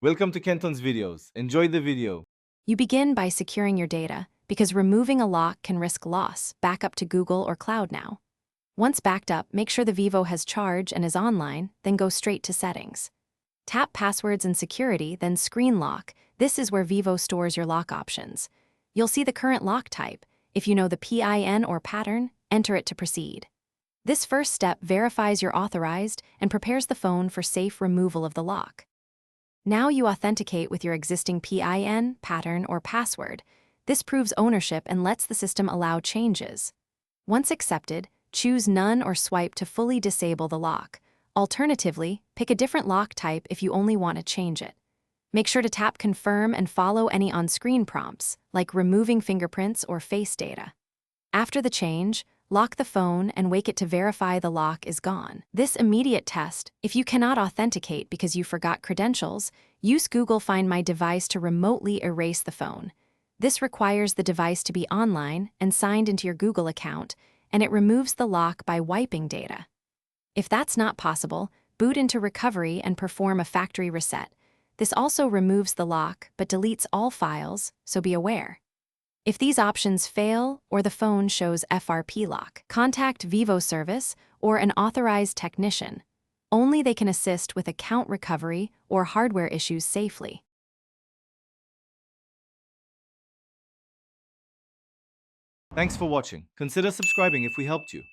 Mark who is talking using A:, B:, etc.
A: Welcome to Kenton's videos. Enjoy the video.
B: You begin by securing your data, because removing a lock can risk loss. Back up to Google or cloud now. Once backed up, make sure the Vivo has charge and is online, then go straight to Settings. Tap Passwords and Security, then Screen Lock. This is where Vivo stores your lock options. You'll see the current lock type. If you know the PIN or pattern, enter it to proceed. This first step verifies you're authorized and prepares the phone for safe removal of the lock. Now you authenticate with your existing PIN, pattern, or password. This proves ownership and lets the system allow changes. Once accepted, choose None or swipe to fully disable the lock. Alternatively, pick a different lock type if you only want to change it. Make sure to tap Confirm and follow any on-screen prompts, like removing fingerprints or face data. After the change, lock the phone and wake it to verify the lock is gone. This immediate test, if you cannot authenticate because you forgot credentials, use Google Find My Device to remotely erase the phone. This requires the device to be online and signed into your Google account, and it removes the lock by wiping data. If that's not possible, boot into Recovery and perform a factory reset. This also removes the lock but deletes all files, so be aware. If these options fail or the phone shows FRP lock, contact Vivo service or an authorized technician. Only they can assist with account recovery or hardware issues safely.
A: Thanks for watching. Consider subscribing if we helped you.